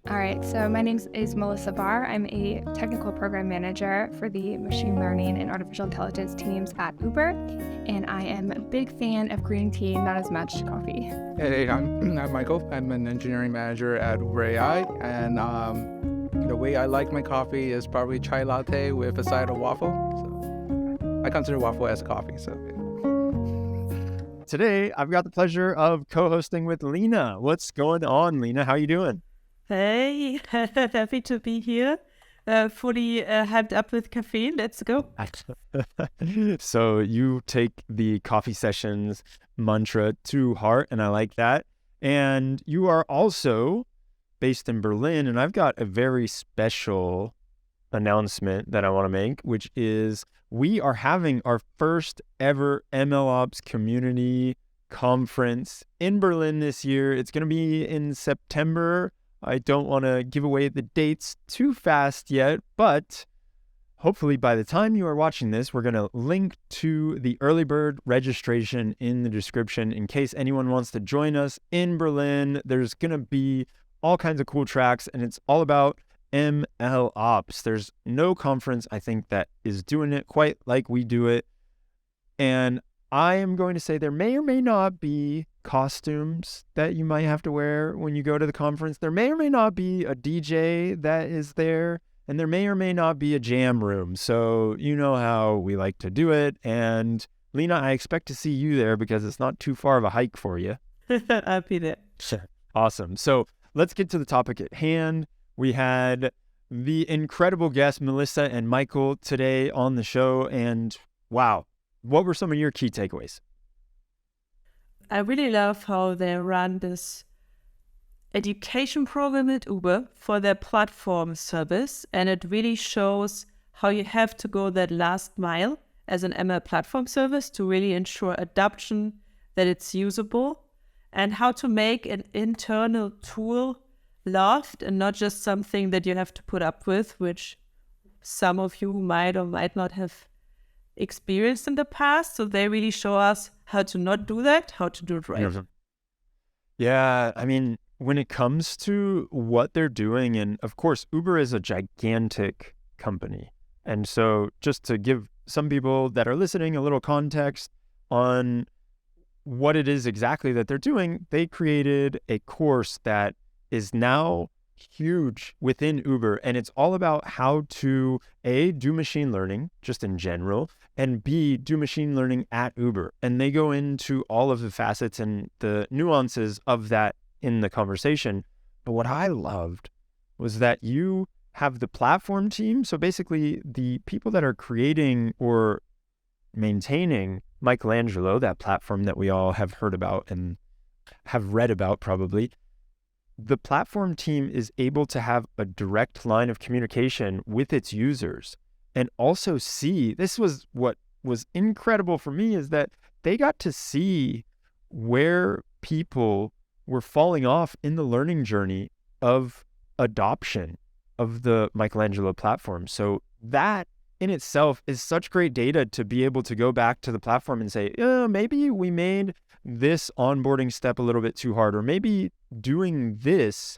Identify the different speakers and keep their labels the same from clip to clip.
Speaker 1: All right, so my name is Melissa Barr. I'm a technical program manager for the machine learning and artificial intelligence teams at Uber, and I am a big fan of green tea, not as much coffee.
Speaker 2: Hey, I'm Michael. I'm an engineering manager at Uber AI, and the way I like my coffee is probably chai latte with a side of waffle. So I consider waffle as coffee. So
Speaker 3: Today, I've got the pleasure of co-hosting with Lina. What's going on, Lina? How you doing?
Speaker 4: Hey, happy to be here. Fully hyped up with caffeine. Let's go.
Speaker 3: So you take the coffee sessions mantra to heart, and I like that. And you are also based in Berlin, and I've got a very special announcement that I want to make, which is we are having our first ever MLOps community conference in Berlin this year. It's going to be in September. I don't want to give away the dates too fast yet, but hopefully by the time you are watching this, we're going to link to the early bird registration in the description in case anyone wants to join us in Berlin. There's going to be all kinds of cool tracks, and it's all about MLOps. There's no conference, I think, that is doing it quite like we do it. And I am going to say there may or may not be costumes that you might have to wear when you go to the conference. There may or may not be a DJ that is there, and there may or may not be a jam room. So you know how we like to do it. And Lina, I expect to see you there because it's not too far of a hike for you.
Speaker 4: I'll be there.
Speaker 3: Awesome. So let's get to the topic at hand. We had the incredible guests, Melissa and Michael, today on the show. And wow, what were some of your key takeaways?
Speaker 4: I really love how they run this education program at Uber for their platform service. And it really shows how you have to go that last mile as an ML platform service to really ensure adoption, that it's usable, and how to make an internal tool loved and not just something that you have to put up with, which some of you might or might not have experienced in the past. So they really show us how to not do that, how to do it right.
Speaker 3: Yeah, I mean, when it comes to what they're doing, and of course, Uber is a gigantic company. And so just to give some people that are listening a little context on what it is exactly that they're doing, they created a course that is now huge within Uber, and it's all about how to A, do machine learning just in general, and B, do machine learning at Uber. And they go into all of the facets and the nuances of that in the conversation. But what I loved was that you have the platform team, so basically the people that are creating or maintaining Michelangelo, that platform that we all have heard about and have read about probably. The platform team is able to have a direct line of communication with its users and also see, this was what was incredible for me, is that they got to see where people were falling off in the learning journey of adoption of the Michelangelo platform. So that in itself is such great data to be able to go back to the platform and say, maybe we made this onboarding step a little bit too hard, or maybe doing this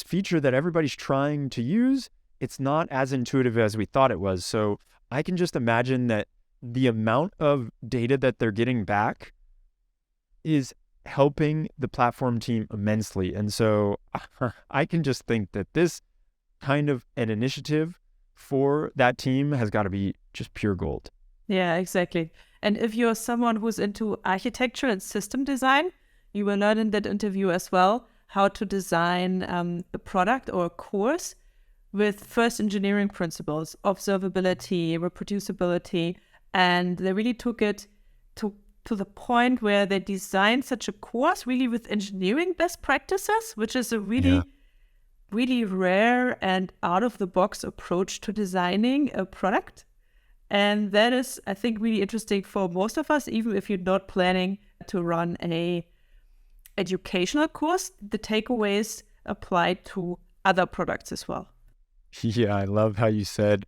Speaker 3: feature that everybody's trying to use, it's not as intuitive as we thought it was. So I can just imagine that the amount of data that they're getting back is helping the platform team immensely. And so I can just think that this kind of an initiative for that team has got to be just pure gold.
Speaker 4: Yeah, exactly. And if you're someone who's into architecture and system design, you will learn in that interview as well how to design a product or a course with first engineering principles, observability, reproducibility. And they really took it to the point where they designed such a course really with engineering best practices, which is a really rare and out-of-the-box approach to designing a product. And that is, I think, really interesting for most of us, even if you're not planning to run an educational course. The takeaways apply to other products as well.
Speaker 3: Yeah, I love how you said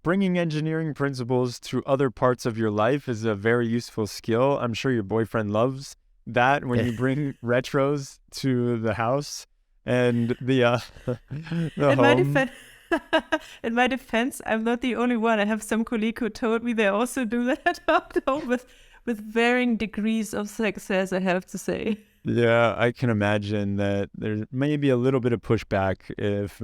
Speaker 3: bringing engineering principles to other parts of your life is a very useful skill. I'm sure your boyfriend loves that when you bring retros to the house. And the
Speaker 4: In my
Speaker 3: home.
Speaker 4: in my defense, I'm not the only one. I have some colleague who told me they also do that at home with varying degrees of success, I have to say.
Speaker 3: Yeah, I can imagine that there may be a little bit of pushback if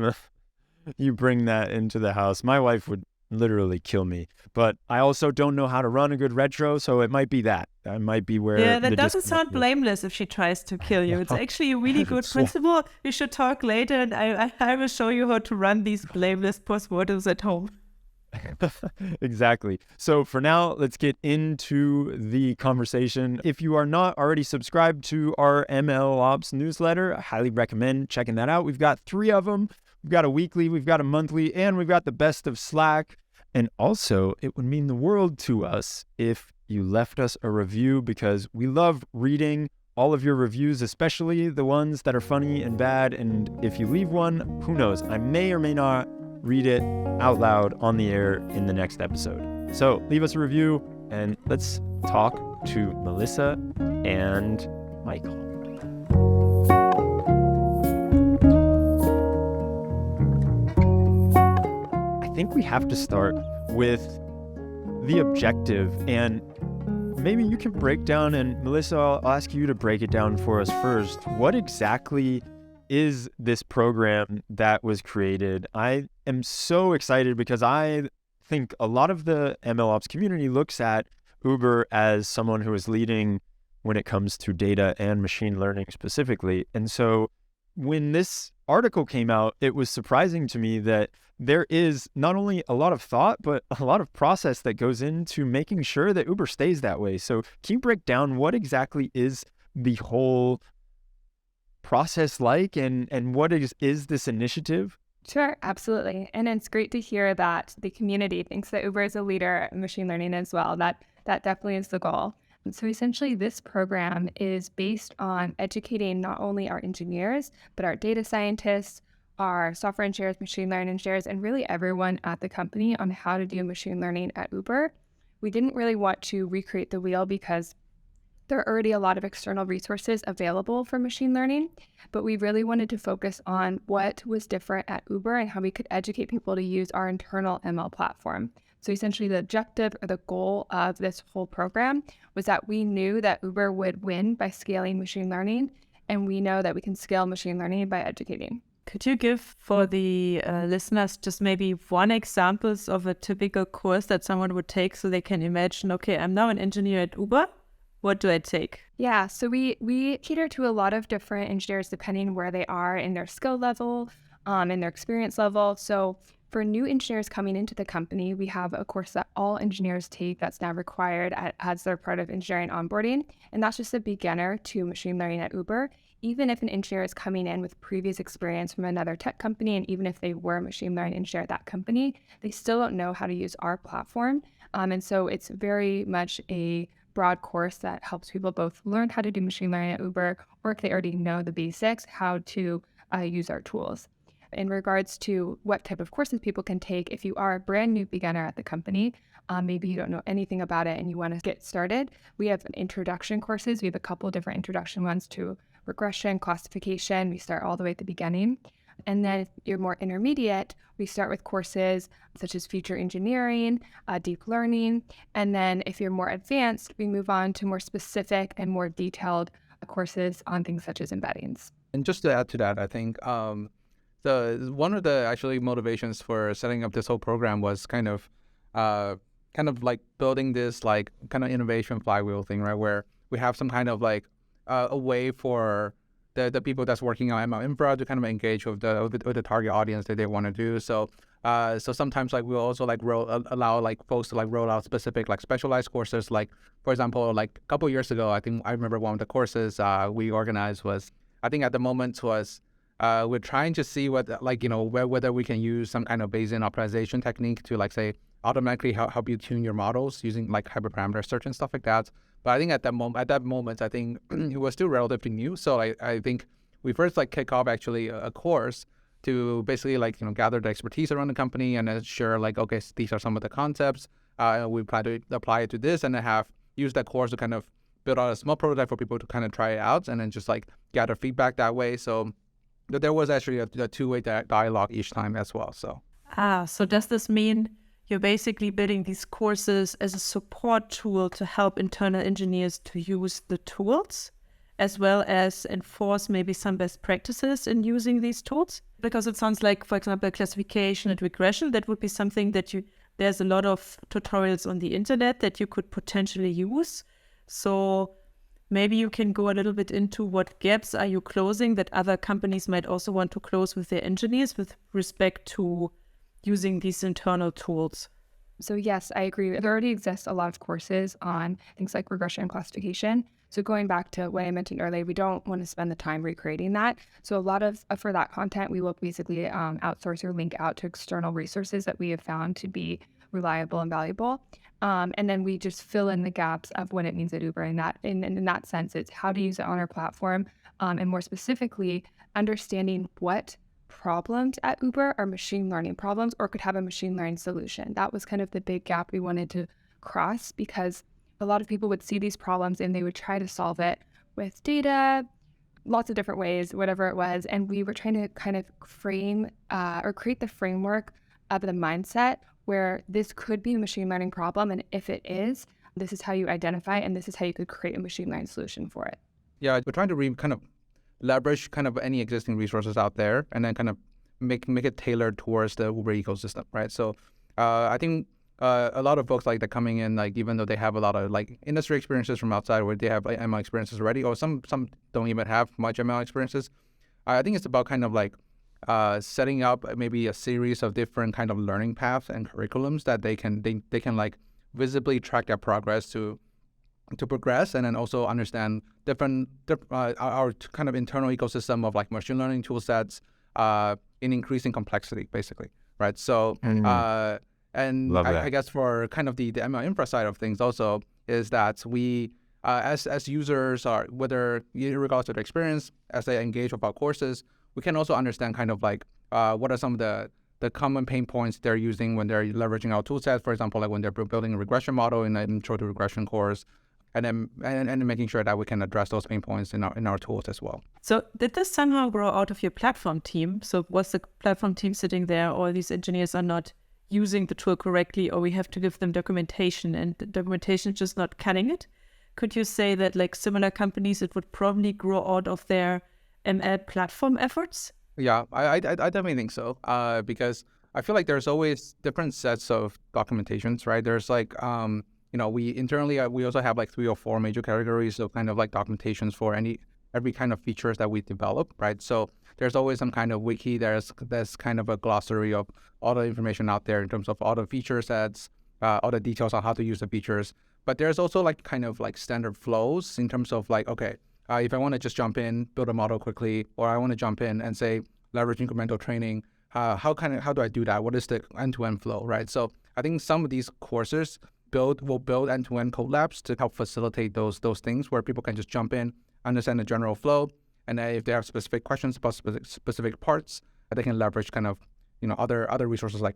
Speaker 3: you bring that into the house. My wife would literally kill me, but I also don't know how to run a good retro, so it might be that. That might be where
Speaker 4: Yeah,
Speaker 3: the
Speaker 4: that doesn't
Speaker 3: disconnect
Speaker 4: sound
Speaker 3: is.
Speaker 4: blameless if she tries to kill you. It's actually a really good
Speaker 3: So-
Speaker 4: principle. We should talk later, and I will show you how to run these blameless postmortems at home.
Speaker 3: Exactly. So for now, let's get into the conversation. If you are not already subscribed to our MLOps newsletter, I highly recommend checking that out. We've got 3 of them. We've got a weekly, we've got a monthly, and we've got the best of Slack. And also, it would mean the world to us if you left us a review, because we love reading all of your reviews, especially the ones that are funny and bad. And if you leave one, who knows? I may or may not read it out loud on the air in the next episode. So leave us a review and let's talk to Melissa and Michael. I think we have to start with the objective, and maybe you can break down, and Melissa, I'll ask you to break it down for us first. What exactly is this program that was created? I am so excited because I think a lot of the MLOps community looks at Uber as someone who is leading when it comes to data and machine learning specifically. And so when this article came out, it was surprising to me that there is not only a lot of thought, but a lot of process that goes into making sure that Uber stays that way. So can you break down what exactly is the whole process like, and what is this initiative?
Speaker 1: Sure, absolutely. And it's great to hear that the community thinks that Uber is a leader in machine learning as well. That definitely is the goal. So essentially, this program is based on educating not only our engineers, but our data scientists, our software engineers, machine learning engineers, and really everyone at the company on how to do machine learning at Uber. We didn't really want to recreate the wheel because there are already a lot of external resources available for machine learning, but we really wanted to focus on what was different at Uber and how we could educate people to use our internal ML platform. So essentially the objective or the goal of this whole program was that we knew that Uber would win by scaling machine learning, and we know that we can scale machine learning by educating.
Speaker 4: Could you give for the listeners just maybe one examples of a typical course that someone would take so they can imagine, okay, I'm now an engineer at Uber. What do I take?
Speaker 1: Yeah, so we cater to a lot of different engineers depending where they are in their skill level, in their experience level. So for new engineers coming into the company, we have a course that all engineers take that's now required as their part of engineering onboarding. And that's just a beginner to machine learning at Uber. Even if an engineer is coming in with previous experience from another tech company, and even if they were a machine learning engineer at that company, they still don't know how to use our platform. And so it's very much a broad course that helps people both learn how to do machine learning at Uber, or if they already know the basics, how to use our tools. In regards to what type of courses people can take, if you are a brand new beginner at the company, maybe you don't know anything about it and you want to get started, we have introduction courses. We have a couple of different introduction ones to regression, classification. We start all the way at the beginning. And then if you're more intermediate, we start with courses such as feature engineering, deep learning. And then if you're more advanced, we move on to more specific and more detailed courses on things such as embeddings.
Speaker 2: And just to add to that, I think the one of the actually motivations for setting up this whole program was kind of like building this like kind of innovation flywheel thing, right? Where we have some kind of like a way for the people that's working on ML infra to kind of engage with the target audience that they want to do. So sometimes like we'll also like allow like folks to like roll out specific like specialized courses. Like for example, like a couple of years ago, I think I remember one of the courses we organized was, I think at the moment was we're trying to see what like whether we can use some kind of Bayesian optimization technique to like say automatically help you tune your models using like hyperparameter search and stuff like that. But I think at that moment, I think it was still relatively new. So I think we first like kick off actually a course to basically like gather the expertise around the company and ensure like, okay, these are some of the concepts. We plan to apply it to this, and then have used that course to kind of build out a small prototype for people to kind of try it out, and then just like gather feedback that way. So there was actually a two-way dialogue each time as well. So
Speaker 4: So does this mean you're basically building these courses as a support tool to help internal engineers to use the tools, as well as enforce maybe some best practices in using these tools? Because it sounds like, for example, classification and regression, that would be something that there's a lot of tutorials on the internet that you could potentially use. So maybe you can go a little bit into what gaps are you closing that other companies might also want to close with their engineers with respect to using these internal tools.
Speaker 1: So yes, I agree. There already exists a lot of courses on things like regression and classification. So going back to what I mentioned earlier, we don't want to spend the time recreating that. So a lot of, for that content, we will basically outsource or link out to external resources that we have found to be reliable and valuable. And then we just fill in the gaps of what it means at Uber. And that, in that sense, it's how to use it on our platform. And more specifically, understanding what problems at Uber are machine learning problems or could have a machine learning solution. That was kind of the big gap we wanted to cross, because a lot of people would see these problems and they would try to solve it with data, lots of different ways, whatever it was. And we were trying to kind of frame or create the framework of the mindset where this could be a machine learning problem. And if it is, this is how you identify and this is how you could create a machine learning solution for it.
Speaker 2: Yeah, we're trying to kind of leverage kind of any existing resources out there and then kind of make it tailored towards the Uber ecosystem, right? So I think a lot of folks like that coming in, like even though they have a lot of like industry experiences from outside where they have like ML experiences already, or some don't even have much ML experiences. I think it's about kind of like setting up maybe a series of different kind of learning paths and curriculums that they can like visibly track their progress to progress, and then also understand different our kind of internal ecosystem of like machine learning tool sets in increasing complexity, basically, right? So and I guess for kind of the ML infra side of things also is that we as users, are whether regardless of their experience, as they engage with our courses, we can also understand kind of like what are some of the common pain points they're using when they're leveraging our tool set. For example, like when they're building a regression model in an intro to regression course, and then making sure that we can address those pain points in our tools as well.
Speaker 4: So did this somehow grow out of your platform team? So was the platform team sitting there, or these engineers are not using the tool correctly, or we have to give them documentation and the documentation is just not cutting it? Could you say that like similar companies, it would probably grow out of their ML platform efforts?
Speaker 2: Yeah, I definitely think so, because I feel like there's always different sets of documentations, right? There's like, we internally, we also have like 3 or 4 major categories of kind of like documentations for every kind of features that we develop, right? So there's always some kind of wiki, there's kind of a glossary of all the information out there in terms of all the feature sets, all the details on how to use the features. But there's also like kind of like standard flows in terms of like, okay, if I want to just jump in, build a model quickly, or I want to jump in and say, leverage incremental training, how do I do that? What is the end-to-end flow, right? So I think some of these courses will build end-to-end code labs to help facilitate those things where people can just jump in, understand the general flow, and then if they have specific questions about specific parts, they can leverage kind of other resources like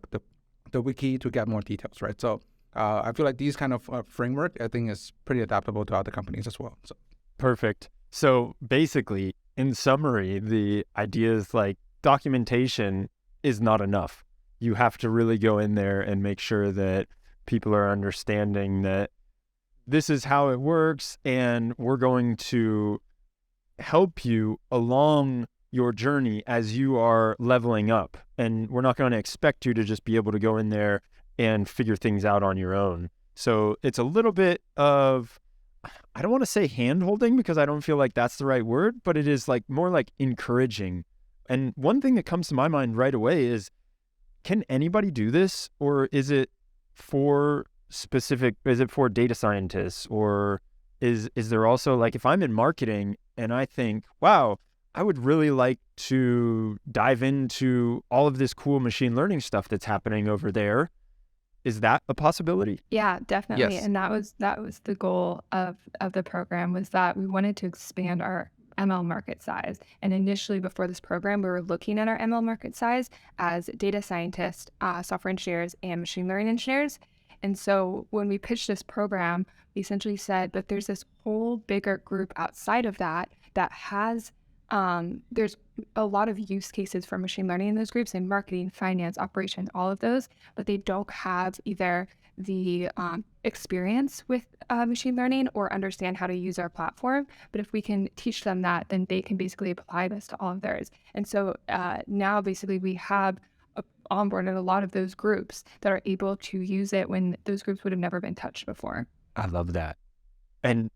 Speaker 2: the wiki to get more details, right? So I feel like these kind of framework, I think, is pretty adaptable to other companies as well. So
Speaker 3: perfect. So basically, in summary, the idea is like documentation is not enough. You have to really go in there and make sure that people are understanding that this is how it works, and we're going to help you along your journey as you are leveling up. And we're not going to expect you to just be able to go in there and figure things out on your own. So it's a little bit of, I don't want to say hand-holding because I don't feel like that's the right word, but it is like more like encouraging. And one thing that comes to my mind right away is, can anybody do this? Or is it for data scientists? Or is there also like, if I'm in marketing and I think, wow, I would really like to dive into all of this cool machine learning stuff that's happening over there, is that a possibility?
Speaker 1: Yeah, definitely.
Speaker 2: Yes.
Speaker 1: And that was the goal of the program, was that we wanted to expand our ML market size. And initially, before this program, we were looking at our ML market size as data scientists, software engineers, and machine learning engineers. And so when we pitched this program, we essentially said that there's this whole bigger group outside of that has there's a lot of use cases for machine learning in those groups, in marketing, finance, operations, all of those, but they don't have either the experience with machine learning or understand how to use our platform. But if we can teach them that, then they can basically apply this to all of theirs. And so now basically we have onboarded a lot of those groups that are able to use it when those groups would have never been touched before.
Speaker 3: I love that. And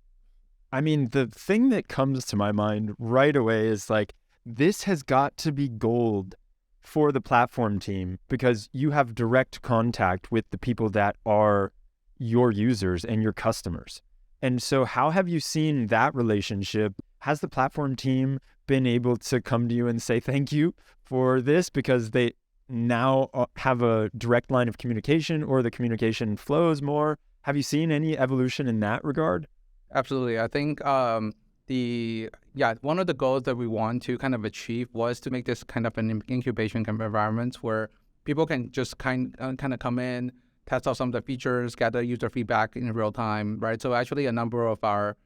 Speaker 3: I mean, the thing that comes to my mind right away is like, this has got to be gold for the platform team because you have direct contact with the people that are your users and your customers. And so how have you seen that relationship? Has the platform team been able to come to you and say thank you for this because they now have a direct line of communication or the communication flows more? Have you seen any evolution in that regard?
Speaker 2: Absolutely. I think one of the goals that we want to kind of achieve was to make this kind of an incubation kind of environment where people can just kind of come in, test out some of the features, gather user feedback in real time, right? So actually, a number of our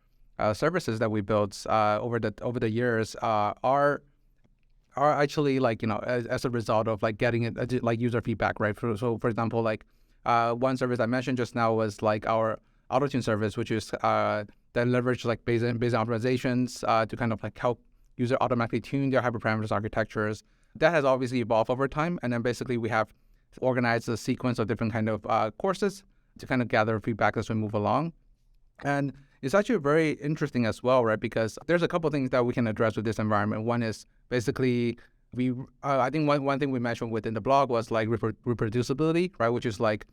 Speaker 2: services that we built over the years are actually as a result of like getting it like user feedback, right? So for example, like one service I mentioned just now was like our auto-tune service, which is that leverage like Bayesian optimizations to kind of like help user automatically tune their hyperparameters architectures. That has obviously evolved over time, and then basically we have organized a sequence of different kind of courses to kind of gather feedback as we move along. And it's actually very interesting as well, right? Because there's a couple of things that we can address with this environment. One is basically I think one thing we mentioned within the blog was like reproducibility, right? Which is like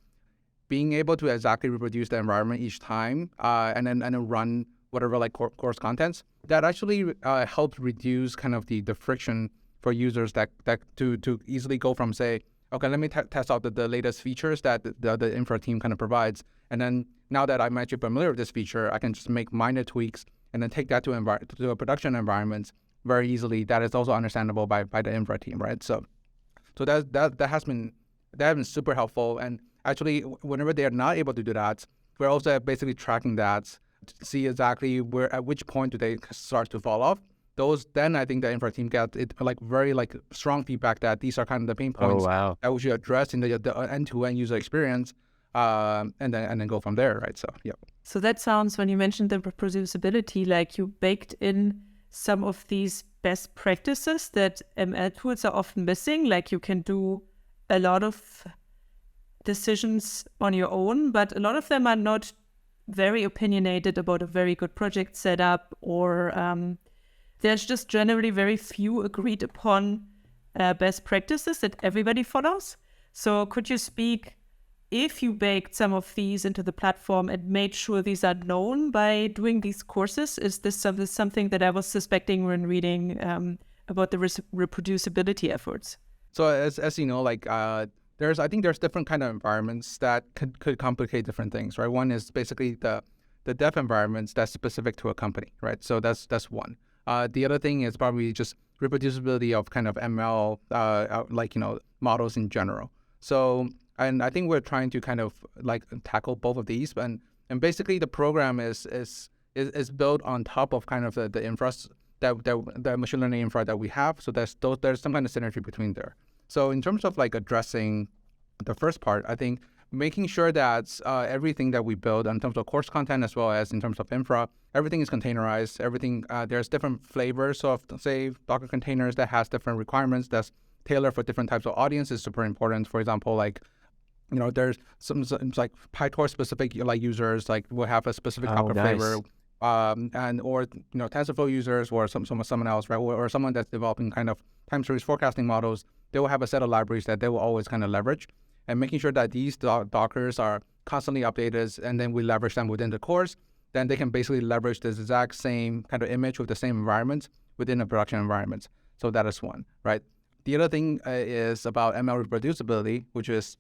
Speaker 2: being able to exactly reproduce the environment each time and then run whatever like course contents. That actually helps reduce kind of the friction for users that to easily go from say, okay, let me test out the latest features that the infra team kind of provides. And then now that I'm actually familiar with this feature, I can just make minor tweaks and then take that to a production environment very easily. That is also understandable by the infra team, right? So that has been super helpful. And actually, whenever they are not able to do that, we're also basically tracking that to see exactly at which point do they start to fall off. Then I think the infra team gets it like very like strong feedback that these are kind of the pain points that we should address in the end-to-end user experience, and then go from there, right? So yeah.
Speaker 4: So that sounds, when you mentioned the reproducibility, like you baked in some of these best practices that ML tools are often missing. Like you can do a lot of decisions on your own, but a lot of them are not very opinionated about a very good project setup, or there's just generally very few agreed upon best practices that everybody follows. So could you speak, if you baked some of these into the platform and made sure these are known by doing these courses? Is this something that I was suspecting when reading about the reproducibility efforts?
Speaker 2: So as you know, like I think there's different kind of environments that could complicate different things, right? One is basically the dev environments that's specific to a company, right? So that's one. The other thing is probably just reproducibility of kind of ML, models in general. So, and I think we're trying to kind of like tackle both of these, and basically the program is built on top of kind of the infra the machine learning infra that we have. So there's some kind of synergy between there. So in terms of like addressing the first part, I think making sure that everything that we build in terms of course content as well as in terms of infra, everything is containerized. Everything there's different flavors of, say, Docker containers that has different requirements that's tailored for different types of audiences. Super important. For example, like there's some like PyTorch specific like users like will have a specific Docker flavor, and or TensorFlow users or someone else, right, or someone that's developing kind of time series forecasting models. They will have a set of libraries that they will always kind of leverage, and making sure that these Dockers are constantly updated, and then we leverage them within the course. Then they can basically leverage this exact same kind of image with the same environment within a production environment. So that is one, right? The other thing is about ML reproducibility, which is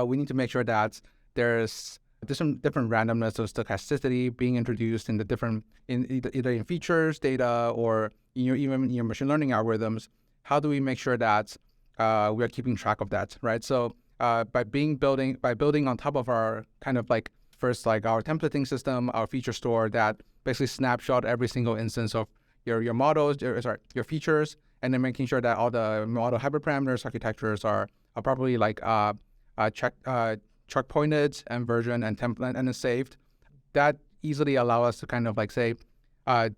Speaker 2: we need to make sure that there's different randomness or stochasticity being introduced in the different either in features, data, or even in your machine learning algorithms. How do we make sure that we are keeping track of that, right? So by building on top of our kind of like first like our templating system, our feature store that basically snapshot every single instance of your models, your features, and then making sure that all the model hyperparameters architectures are properly like check pointed and version and template and then saved. That easily allow us to kind of like say,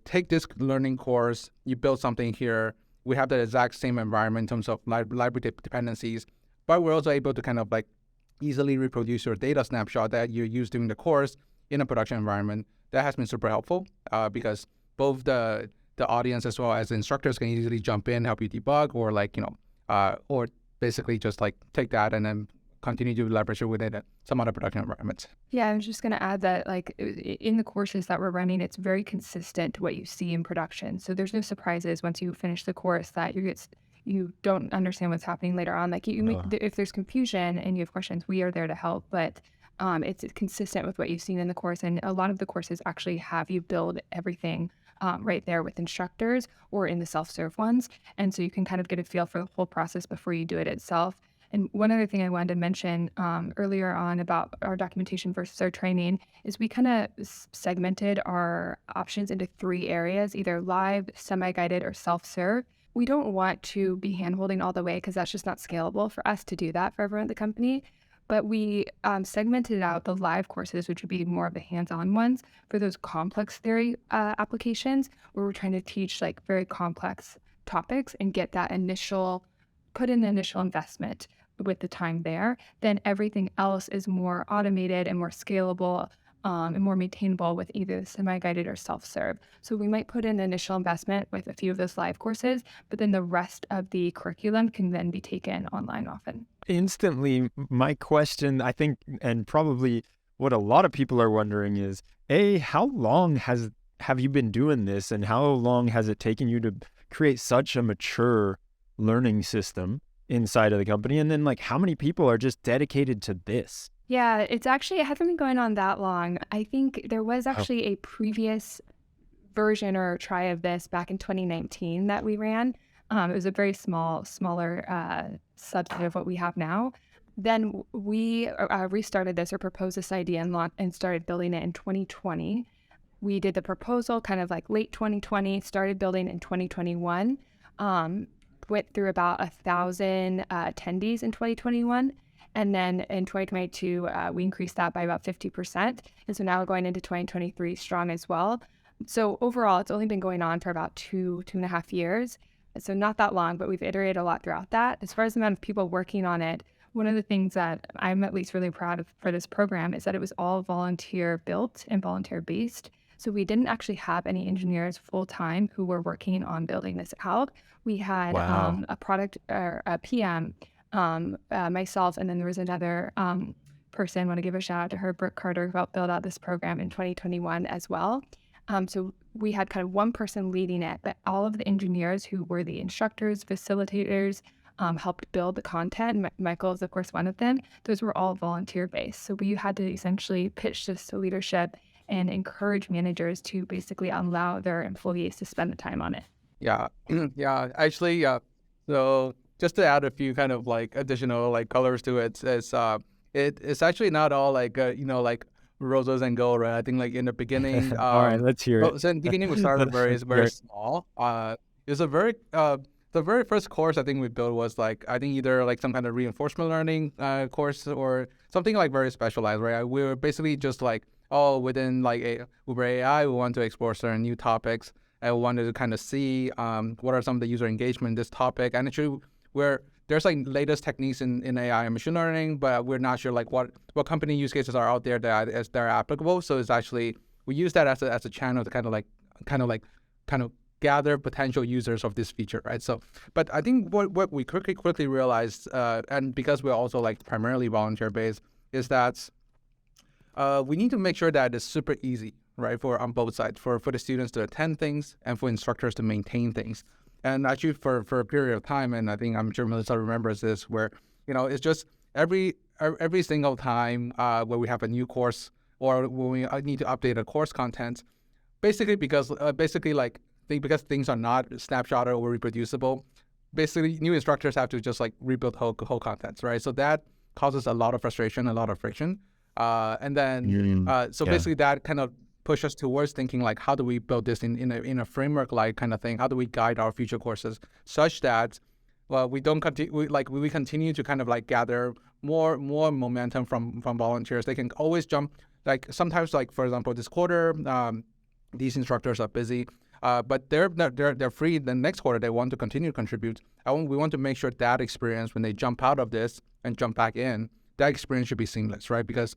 Speaker 2: take this learning course, you build something here, we have the exact same environment in terms of library dependencies, but we're also able to kind of like easily reproduce your data snapshot that you use during the course in a production environment. That has been super helpful because both the audience as well as the instructors can easily jump in, help you debug, or like, or basically just like take that and then continue to leverage it within some other production environments.
Speaker 1: Yeah, I was just going to add that like in the courses that we're running, it's very consistent to what you see in production. So there's no surprises once you finish the course that you don't understand what's happening later on. Like if there's confusion and you have questions, we are there to help. But it's consistent with what you've seen in the course. And a lot of the courses actually have you build everything right there with instructors or in the self-serve ones. And so you can kind of get a feel for the whole process before you do it itself. And one other thing I wanted to mention earlier on about our documentation versus our training is we kind of segmented our options into 3 areas, either live, semi-guided, or self-serve. We don't want to be hand-holding all the way because that's just not scalable for us to do that for everyone at the company. But we segmented out the live courses, which would be more of the hands-on ones, for those complex theory applications where we're trying to teach like very complex topics and get that put in the initial investment with the time there. Then everything else is more automated and more scalable and more maintainable with either semi-guided or self-serve. So we might put in the initial investment with a few of those live courses, but then the rest of the curriculum can then be taken online often.
Speaker 3: Instantly, my question, I think, and probably what a lot of people are wondering is, how long have you been doing this, and how long has it taken you to create such a mature learning system inside of the company? And then like, how many people are just dedicated to this?
Speaker 1: Yeah, it hasn't been going on that long. I think there was actually a previous version or try of this back in 2019 that we ran. It was a very smaller subset of what we have now. Then we restarted this or proposed this idea and started building it in 2020. We did the proposal kind of like late 2020, started building in 2021, went through about 1,000 attendees in 2021. And then in 2022, we increased that by about 50%. And so now we're going into 2023 strong as well. So overall, it's only been going on for about 2.5 years. So not that long, but we've iterated a lot throughout that. As far as the amount of people working on it, one of the things that I'm at least really proud of for this program is that it was all volunteer built and volunteer based. So we didn't actually have any engineers full time who were working on building this out. We had a product or a PM, myself, and then there was another person. I want to give a shout out to her, Brooke Carter, who helped build out this program in 2021 as well. So we had kind of one person leading it, but all of the engineers who were the instructors, facilitators, helped build the content. Michael is, of course, one of them. Those were all volunteer-based. So we had to essentially pitch this to leadership and encourage managers to basically allow their employees to spend the time on it.
Speaker 2: Yeah, actually, so just to add a few kind of like additional like colors to it, it's actually not all like, like roses and gold, right? I think like in the beginning,
Speaker 3: all right, let's hear it.
Speaker 2: So in the beginning, we started very small. It was the very first course I think we built was like, I think either like some kind of reinforcement learning course or something like very specialized, right? We were basically just like, within like Uber AI, we want to explore certain new topics. I wanted to kind of see what are some of the user engagement in this topic. And actually, there's like latest techniques in AI and machine learning, but we're not sure like what company use cases are out there that are applicable. So it's actually, we use that as a channel to kind of gather potential users of this feature, right? So, but I think what we quickly realized, and because we're also like primarily volunteer based, is that we need to make sure that it's super easy, right, on both sides, for the students to attend things and for instructors to maintain things. And actually for a period of time, and I'm sure Melissa remembers this, where, it's just every single time where we have a new course or when we need to update a course content, because things are not snapshotted or reproducible, basically new instructors have to just like rebuild whole contents, right? So that causes a lot of frustration, a lot of friction. Basically that kind of push us towards thinking like, how do we build this in a framework like kind of thing? How do we guide our future courses such that, well, we don't continue, we continue to kind of like gather more momentum from volunteers. They can always jump, like sometimes, like for example, this quarter, these instructors are busy, but they're free. The next quarter they want to continue to contribute. We want to make sure that experience when they jump out of this and jump back in, that experience should be seamless, right? Because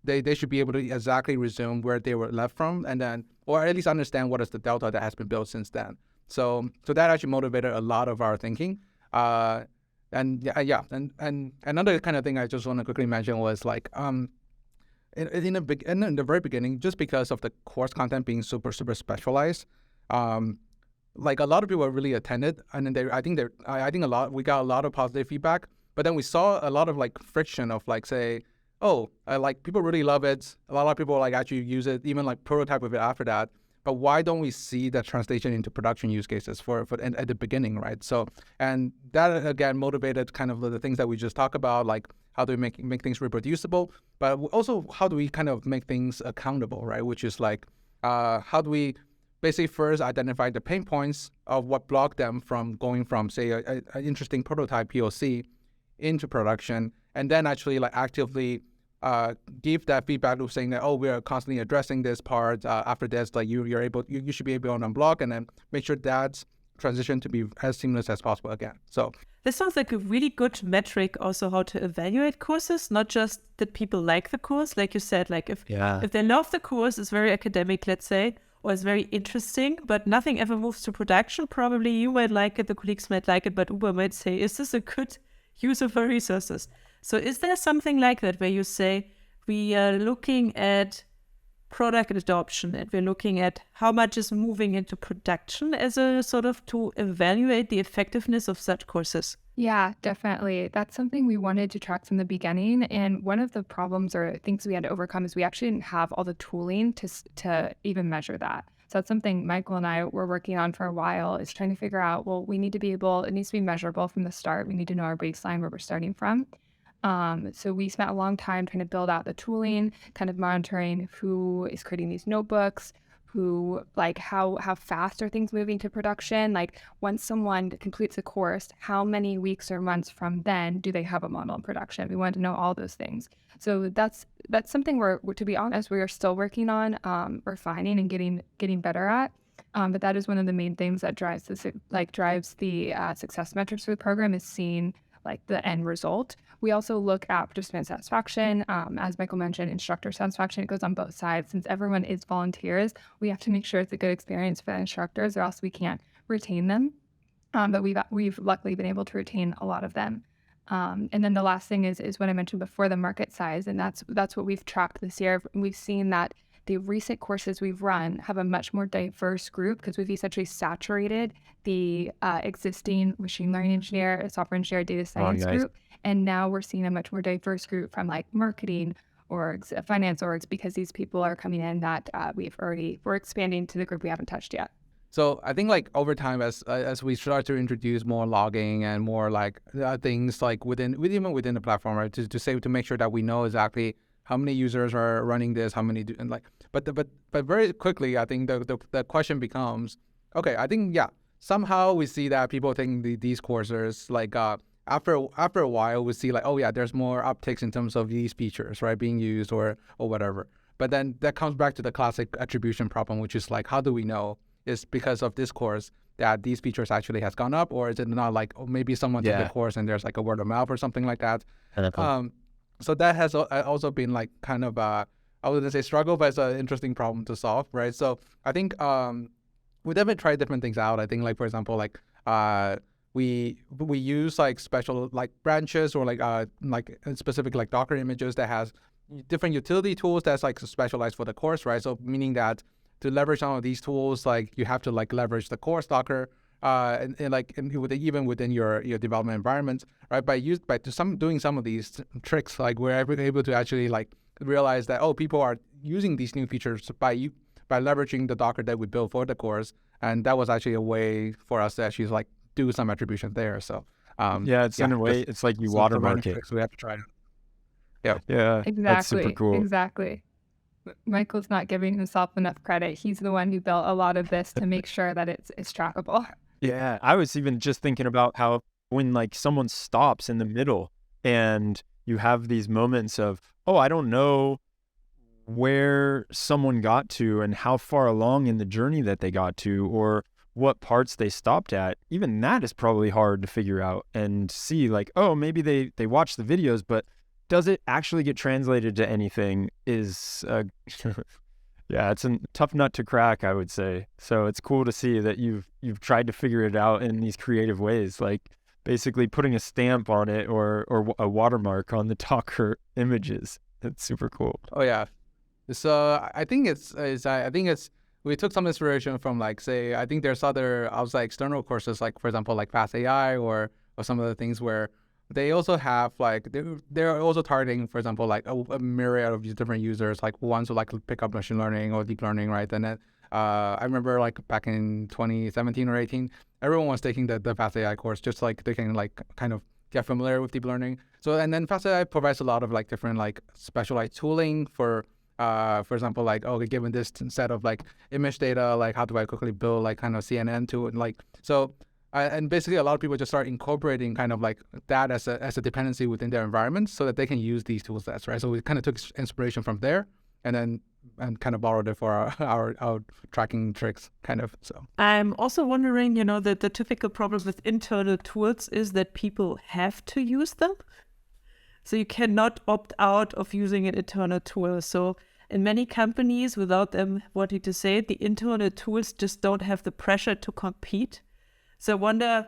Speaker 2: they should be able to exactly resume where they were left from, and then, or at least understand what is the delta that has been built since then. So that actually motivated a lot of our thinking. And another kind of thing I just want to quickly mention was like, in the very beginning, just because of the course content being super specialized, like a lot of people really attended, and then I think we got a lot of positive feedback. But then we saw a lot of like friction of like, say, like people really love it. A lot of people like actually use it, even like prototype of it after that. But why don't we see that translation into production use cases for at the beginning, right? So, and that again motivated kind of the things that we just talked about, like how do we make things reproducible, but also how do we kind of make things accountable, right? Which is like, how do we basically first identify the pain points of what blocked them from going from, say, an interesting prototype POC into production, and then actually like actively give that feedback of saying that, we are constantly addressing this part. After this, like you should be able to unblock, and then make sure that transition to be as seamless as possible again. So
Speaker 4: this sounds like a really good metric also how to evaluate courses, not just that people like the course, like you said, like if they love the course, it's very academic, let's say, or it's very interesting, but nothing ever moves to production. Probably you might like it, the colleagues might like it, but Uber might say, is this a good use of our resources? So is there something like that where you say, we are looking at product adoption and we're looking at how much is moving into production as a sort of to evaluate the effectiveness of such courses?
Speaker 1: Yeah, definitely. That's something we wanted to track from the beginning. And one of the problems or things we had to overcome is we actually didn't have all the tooling to even measure that. So that's something Michael and I were working on for a while, is trying to figure out, well, it needs to be measurable from the start. We need to know our baseline, where we're starting from. So we spent a long time trying to build out the tooling, kind of monitoring who is creating these notebooks, how fast are things moving to production? Like once someone completes a course, how many weeks or months from then do they have a model in production? We wanted to know all those things. So that's something to be honest, we are still working on refining and getting better at. But that is one of the main things that drives the success metrics for the program, is seeing like the end result. We also look at participant satisfaction. As Michael mentioned, instructor satisfaction. It goes on both sides. Since everyone is volunteers, we have to make sure it's a good experience for the instructors, or else we can't retain them. But we've luckily been able to retain a lot of them. And then the last thing is what I mentioned before, the market size, and that's what we've tracked this year. We've seen that the recent courses we've run have a much more diverse group, because we've essentially saturated the existing machine learning engineer, software engineer, data science group. And now we're seeing a much more diverse group from like marketing orgs, finance orgs, because these people are coming in that we're expanding to the group we haven't touched yet.
Speaker 2: So I think like over time, as we start to introduce more logging and more like things like even within the platform, right, to make sure that we know exactly how many users are running this, how many do, and like, but very quickly, I think the question becomes, okay, I think somehow we see that people taking these courses, like after a while we see like, there's more upticks in terms of these features, right, being used or whatever. But then that comes back to the classic attribution problem, which is like, how do we know it's because of this course that these features actually has gone up, or is it not like, maybe someone took the course and there's like a word of mouth or something like that. So that has also been like kind of I wouldn't say struggle, but it's an interesting problem to solve, right? So I think we definitely try different things out. I think like, for example, like we use like special like branches or like specific like Docker images that has different utility tools that's like specialized for the course, right? So meaning that to leverage some of these tools, like you have to like leverage the course Docker even within your development environment, right? Doing some of these tricks, like we're able to actually like realize that people are using these new features by leveraging the Docker that we built for the course, and that was actually a way for us to actually like do some attribution there. So
Speaker 3: in a way it's like you watermark it.
Speaker 2: So we have to try it.
Speaker 3: Yeah,
Speaker 1: Exactly.
Speaker 3: that's super cool.
Speaker 1: Exactly. Michael's not giving himself enough credit. He's the one who built a lot of this to make sure that it's trackable.
Speaker 3: Yeah, I was even just thinking about how when like someone stops in the middle and you have these moments of, oh, I don't know where someone got to and how far along in the journey that they got to, or what parts they stopped at. Even that is probably hard to figure out and see, like, oh, maybe they watched the videos, but does it actually get translated to anything is yeah, it's a tough nut to crack, I would say. So it's cool to see that you've tried to figure it out in these creative ways, like basically putting a stamp on it or a watermark on the Docker images. That's super cool.
Speaker 2: Oh yeah. So I think we took some inspiration from, like, say, I think there's other outside external courses, like for example like Fast AI or some of the things where they also have like they're also targeting, for example, like a myriad of different users, like ones who like pick up machine learning or deep learning, right? And then I remember like back in 2017 or 18, everyone was taking the Fast AI course just like they can like kind of get familiar with deep learning. So and then Fast AI provides a lot of like different like specialized tooling for example, like, okay, given this set of like image data, like how do I quickly build like kind of CNN to it, like so. And basically, a lot of people just start incorporating kind of like that as a dependency within their environment, so that they can use these tool sets, right? So we kind of took inspiration from there, and kind of borrowed it for our tracking tricks, kind of. So
Speaker 4: I'm also wondering, that the typical problem with internal tools is that people have to use them. So you cannot opt out of using an internal tool. So in many companies, without them wanting to say it, the internal tools just don't have the pressure to compete. So I wonder,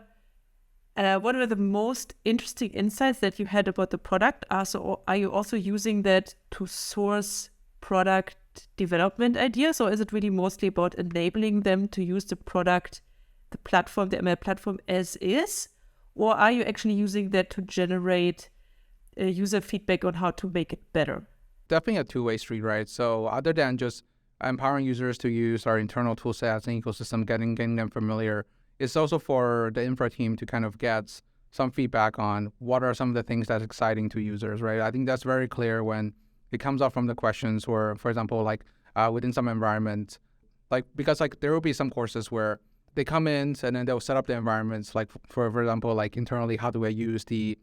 Speaker 4: what are the most interesting insights that you had about the product? Are you also using that to source product development ideas, or is it really mostly about enabling them to use the product, the platform, the ML platform as is? Or are you actually using that to generate user feedback on how to make it better?
Speaker 2: Definitely a two-way street, right? So other than just empowering users to use our internal tool sets and ecosystem, getting them familiar, it's also for the infra team to kind of get some feedback on what are some of the things that's exciting to users, right? I think that's very clear when it comes up from the questions, or, for example, like within some environment, like because like there will be some courses where they come in and then they'll set up the environments, like for example, like internally, how do I use the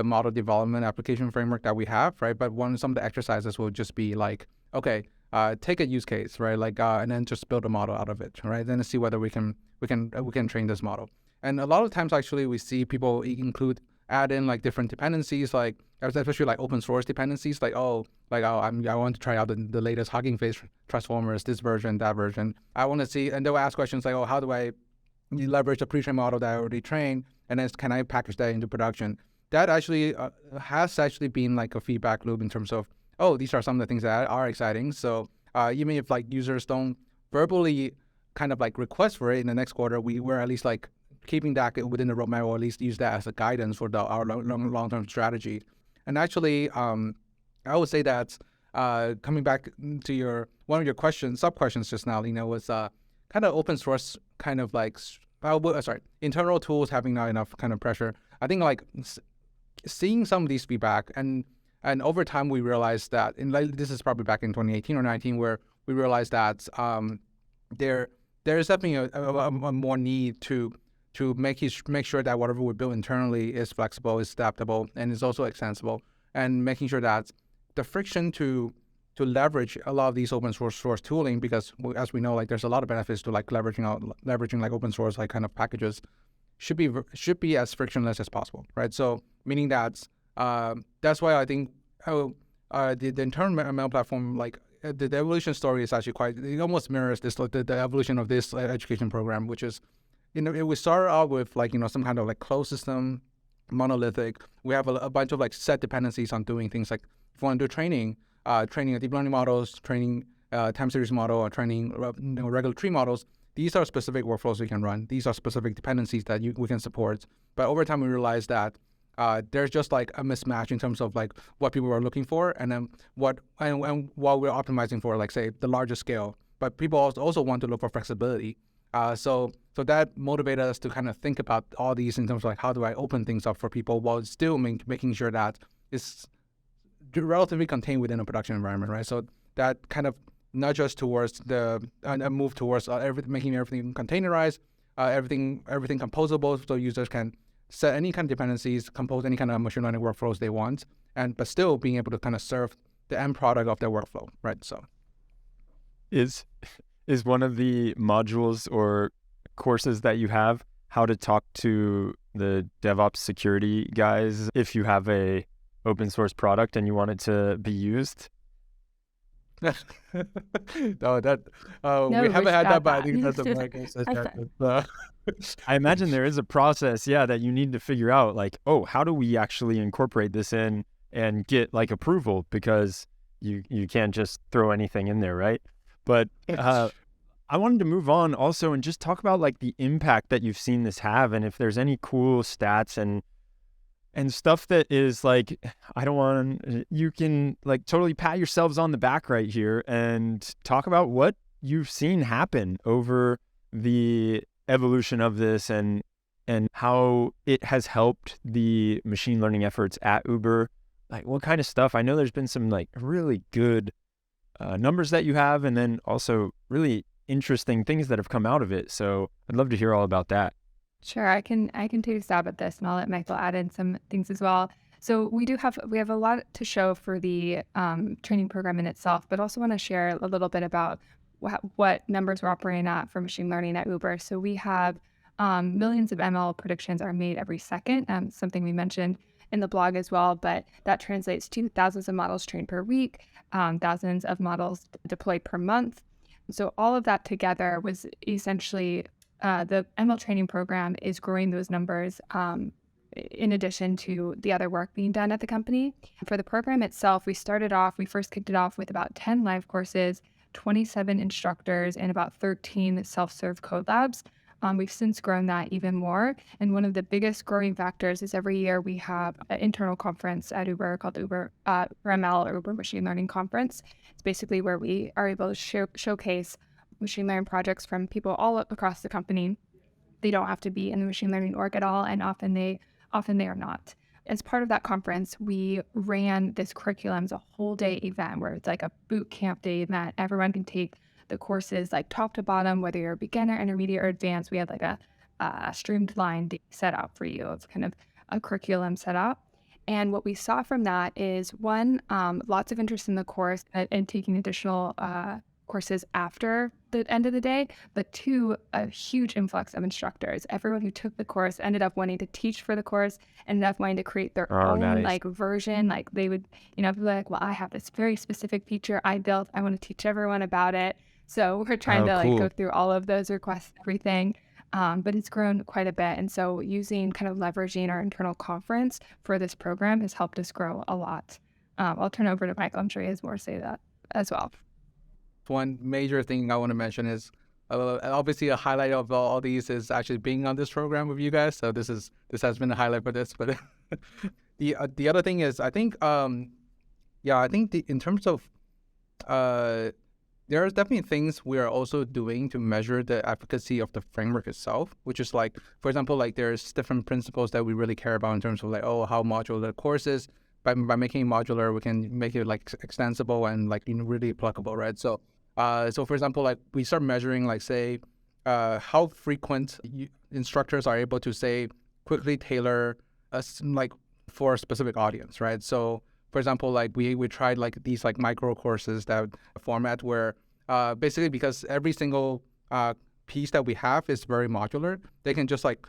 Speaker 2: model development application framework that we have, right? But some of the exercises will just be like, okay, take a use case, right? Like, and then just build a model out of it, right? Then see whether we can train this model. And a lot of times, actually, we see people add in like different dependencies, like especially like open source dependencies, like I want to try out the latest Hugging Face transformers, this version, that version. I want to see, and they'll ask questions like, oh, how do I leverage the pre-trained model that I already trained, and then can I package that into production? That actually has actually been like a feedback loop in terms of, oh, these are some of the things that are exciting. So even if like users don't verbally kind of like request for it in the next quarter, we're at least like keeping that within the roadmap, or at least use that as a guidance for our long-term strategy. And actually, I would say that coming back to one of your sub-questions just now, Lina, was kind of open source kind of like, internal tools having not enough kind of pressure. I think like seeing some of these feedback, and over time we realized that, this is probably back in 2018 or 19, where we realized that there is definitely a more need to make sure that whatever we build internally is flexible, is adaptable, and is also extensible, and making sure that the friction to leverage a lot of these open source tooling, because as we know, like there's a lot of benefits to like leveraging like open source like kind of packages, should be as frictionless as possible, right? So meaning that that's why I think the internal ML platform, like the evolution story is actually it almost mirrors this the evolution of this education program, which is, we started out with like some kind of like closed system, monolithic. We have a bunch of like set dependencies on doing things like, if you want to do training deep learning models, training time series model, or training regular tree models. These are specific workflows we can run. These are specific dependencies that we can support. But over time, we realized that there's just like a mismatch in terms of like what people are looking for, and then and while we're optimizing for like say the larger scale, but people also want to look for flexibility. So that motivated us to kind of think about all these in terms of like, how do I open things up for people while still making sure that it's relatively contained within a production environment, right? So that kind of nudge us towards a move towards making everything containerized, everything composable, so users can set any kind of dependencies, compose any kind of machine learning workflows they want, but still being able to kind of serve the end product of their workflow, right? So,
Speaker 3: is one of the modules or courses that you have how to talk to the DevOps security guys if you have a open source product and you want it to be used?
Speaker 2: No, that
Speaker 1: No,
Speaker 2: we haven't
Speaker 1: wish
Speaker 2: had that,
Speaker 1: got
Speaker 2: but I
Speaker 1: that.
Speaker 2: think that's a Michael suggestion.
Speaker 3: I imagine there is a process, that you need to figure out, like, oh, how do we actually incorporate this in and get like approval, because you can't just throw anything in there, right? But I wanted to move on also and just talk about like the impact that you've seen this have, and if there's any cool stats and stuff that is like, you can like totally pat yourselves on the back right here and talk about what you've seen happen over the evolution of this and how it has helped the machine learning efforts at Uber. Like, what kind of stuff? I know there's been some like really good numbers that you have, and then also really interesting things that have come out of it. So I'd love to hear all about that.
Speaker 1: Sure, I can take a stab at this, and I'll let Michael add in some things as well. So we have a lot to show for the training program in itself, but also want to share a little bit about what numbers we're operating at for machine learning at Uber. So we have millions of ML predictions are made every second, something we mentioned in the blog as well, but that translates to thousands of models trained per week, thousands of models deployed per month. So all of that together was essentially the ML training program is growing those numbers in addition to the other work being done at the company. For the program itself, we first kicked it off with about 10 live courses, 27 instructors, and about 13 self-serve code labs. We've since grown that even more. And one of the biggest growing factors is every year we have an internal conference at Uber called Uber ML, or Uber Machine Learning Conference. It's basically where we are able to showcase machine learning projects from people all across the company. They don't have to be in the machine learning org at all, and often they are not. As part of that conference, we ran this curriculum as a whole day event where it's like a boot camp day event. Everyone can take the courses like top to bottom, whether you're a beginner, intermediate, or advanced. We had like a streamlined set up for you of kind of a curriculum set up. And what we saw from that is one, lots of interest in the course and taking additional courses after the end of the day, but two, a huge influx of instructors. Everyone who took the course ended up wanting to teach for the course, ended up wanting to create their own
Speaker 3: nice.
Speaker 1: like version. Like they would, be like, well, I have this very specific feature I built. I want to teach everyone about it. So we're trying to
Speaker 3: cool.
Speaker 1: like go through all of those requests, everything. But it's grown quite a bit. And so using kind of leveraging our internal conference for this program has helped us grow a lot. I'll turn over to Michael. I'm sure he has more to say that as well.
Speaker 2: One major thing I want to mention is obviously a highlight of all these is actually being on this program with you guys. So this has been a highlight for this. But the other thing is, I think in terms of there are definitely things we are also doing to measure the efficacy of the framework itself, which is like, for example, like there's different principles that we really care about in terms of like, how modular the course is. By making it modular, we can make it like extensible and like really applicable, right? So for example, like we start measuring like say how frequent instructors are able to say quickly tailor like for a specific audience, right? So for example, like we tried like these like micro courses that format where basically because every single piece that we have is very modular, they can just like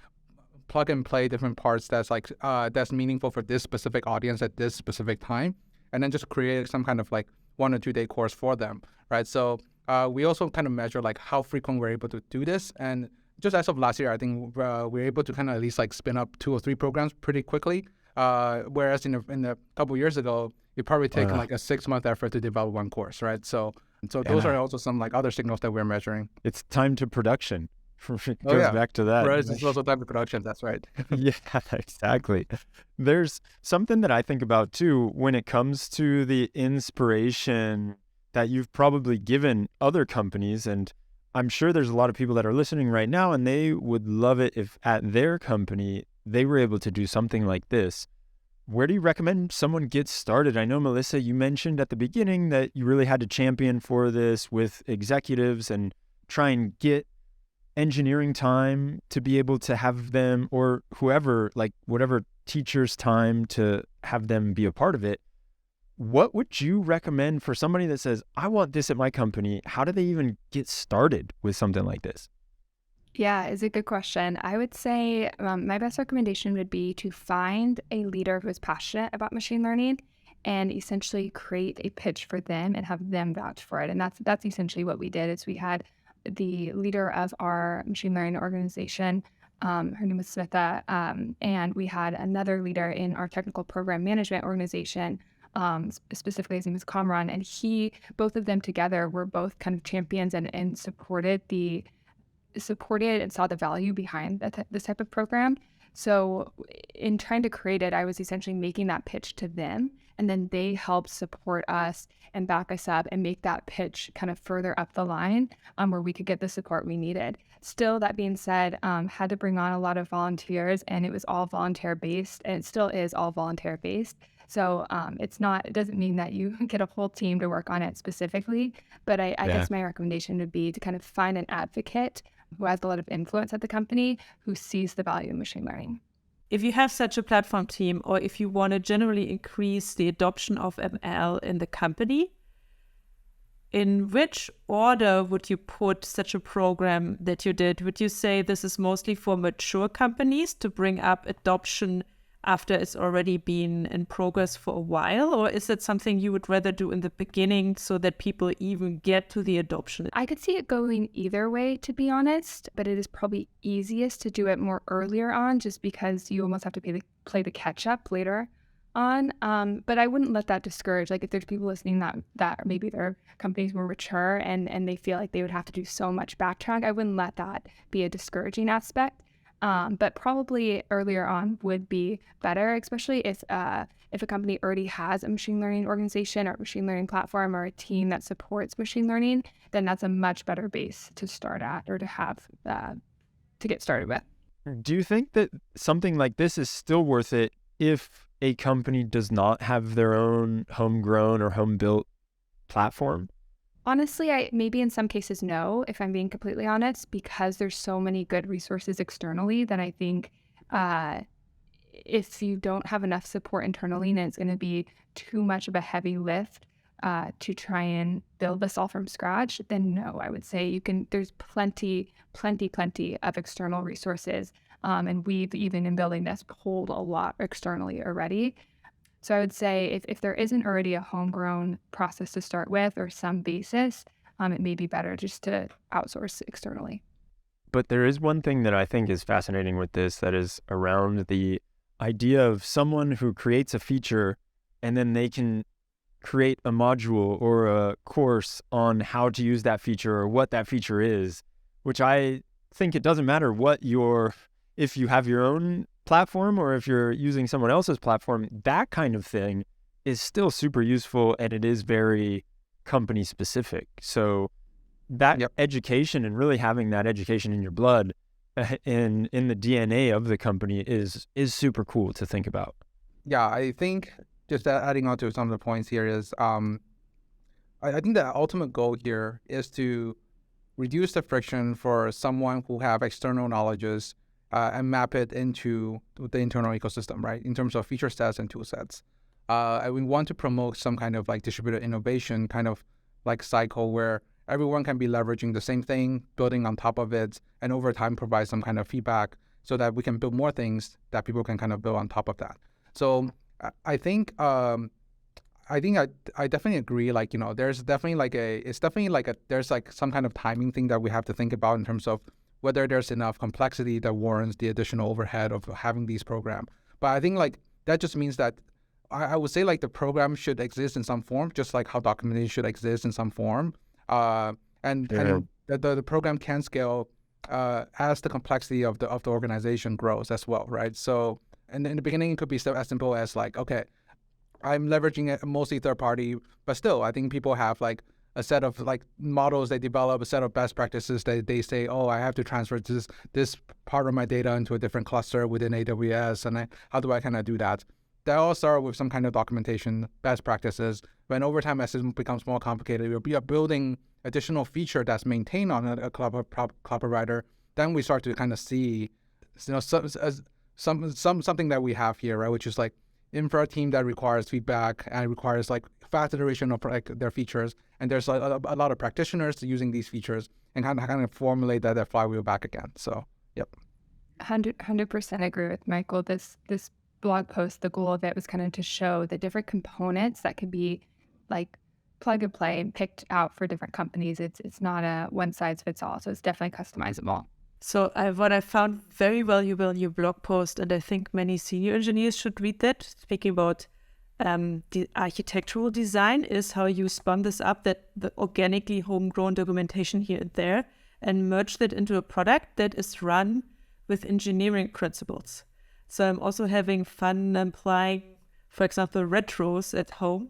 Speaker 2: plug and play different parts that's like that's meaningful for this specific audience at this specific time, and then just create some kind of like 1 or 2 day course for them, right? So we also kind of measure like how frequent we're able to do this, and just as of last year, I think we're able to kind of at least like spin up 2 or 3 programs pretty quickly, whereas in a couple years ago, it probably taken like a 6-month effort to develop one course, right? So those are also some like other signals that we're measuring.
Speaker 3: It's time to production. It goes back to that.
Speaker 2: Whereas it's also time to production, that's right.
Speaker 3: Yeah, exactly. There's something that I think about too when it comes to the inspiration that you've probably given other companies, and I'm sure there's a lot of people that are listening right now and they would love it if at their company they were able to do something like this. where do you recommend someone get started? I know, Melissa, you mentioned at the beginning that you really had to champion for this with executives and try and get engineering time to be able to have them, or whoever, like whatever teacher's time to have them be a part of it. What would you recommend for somebody that says, I want this at my company? How do they even get started with something like this?
Speaker 1: Yeah, it's a good question. I would say my best recommendation would be to find a leader who is passionate about machine learning and essentially create a pitch for them and have them vouch for it. And that's essentially what we did. Is we had the leader of our machine learning organization, her name was Smitha, and we had another leader in our technical program management organization, specifically his name is Kamran, and both of them together were both kind of champions and supported and saw the value behind this type of program. So in trying to create it, I was essentially making that pitch to them, and then they helped support us and back us up and make that pitch kind of further up the line where we could get the support we needed. Still, that being said, had to bring on a lot of volunteers, and it was all volunteer based, and it still is all volunteer based. So it doesn't mean that you get a whole team to work on it specifically, but I guess my recommendation would be to kind of find an advocate who has a lot of influence at the company, who sees the value in machine learning.
Speaker 4: If you have such a platform team, or if you want to generally increase the adoption of ML in the company, in which order would you put such a program that you did? Would you say this is mostly for mature companies to bring up adoption after it's already been in progress for a while? Or is it something you would rather do in the beginning so that people even get to the adoption?
Speaker 1: I could see it going either way, to be honest, but it is probably easiest to do it more earlier on, just because you almost have to play the catch up later on. But I wouldn't let that discourage. Like, if there's people listening that maybe their companies more mature and they feel like they would have to do so much backtrack, I wouldn't let that be a discouraging aspect. But probably earlier on would be better, especially if a company already has a machine learning organization or a machine learning platform or a team that supports machine learning. Then that's a much better base to start at, or to have to get started with.
Speaker 3: Do you think that something like this is still worth it if a company does not have their own homegrown or home-built platform?
Speaker 1: Honestly, maybe in some cases, no, if I'm being completely honest, because there's so many good resources externally that I think if you don't have enough support internally, then it's going to be too much of a heavy lift to try and build this all from scratch. Then no, I would say there's plenty of external resources. And we've, even in building this, pulled a lot externally already. So I would say if there isn't already a homegrown process to start with, or some basis, it may be better just to outsource externally.
Speaker 3: But there is one thing that I think is fascinating with this, that is around the idea of someone who creates a feature and then they can create a module or a course on how to use that feature or what that feature is, which I think it doesn't matter if you have your own platform or if you're using someone else's platform, that kind of thing is still super useful, and it is very company specific. So that education, and really having that education in your blood, in the DNA of the company, is super cool to think about.
Speaker 2: Yeah, I think just adding on to some of the points here is, I think the ultimate goal here is to reduce the friction for someone who have external knowledges and map it into the internal ecosystem, right? In terms of feature sets and tool sets. And we want to promote some kind of like distributed innovation kind of like cycle where everyone can be leveraging the same thing, building on top of it, and over time provide some kind of feedback so that we can build more things that people can kind of build on top of that. So I think I definitely agree. Like, there's definitely there's like some kind of timing thing that we have to think about in terms of whether there's enough complexity that warrants the additional overhead of having these programs. But I think like that just means that I would say like the program should exist in some form, just like how documentation should exist in some form. And the program can scale as the complexity of the organization grows as well, right? So, and in the beginning, it could be as simple as like, okay, I'm leveraging a mostly third party, but still, I think people have like a set of like models they develop, a set of best practices that they say, oh, I have to transfer this part of my data into a different cluster within AWS, and how do I kind of do that? that all start with some kind of documentation, best practices. When over time, as it becomes more complicated, we are building additional feature that's maintained on a cloud provider. Then we start to kind of see, something that we have here, right? Which is like infra team that requires feedback and requires like fast iteration of like their features. And there's a lot of practitioners using these features and kind of formulate that flywheel back again. So, yep.
Speaker 1: 100% agree with Michael. This blog post, the goal of it was kind of to show the different components that could be like plug and play and picked out for different companies. It's not a one size fits all. So it's definitely customizable.
Speaker 4: So what I found very valuable in your blog post, and I think many senior engineers should read that, speaking about the architectural design, is how you spun this up, that the organically homegrown documentation here and there, and merged it into a product that is run with engineering principles. So I'm also having fun applying, for example, retros at home,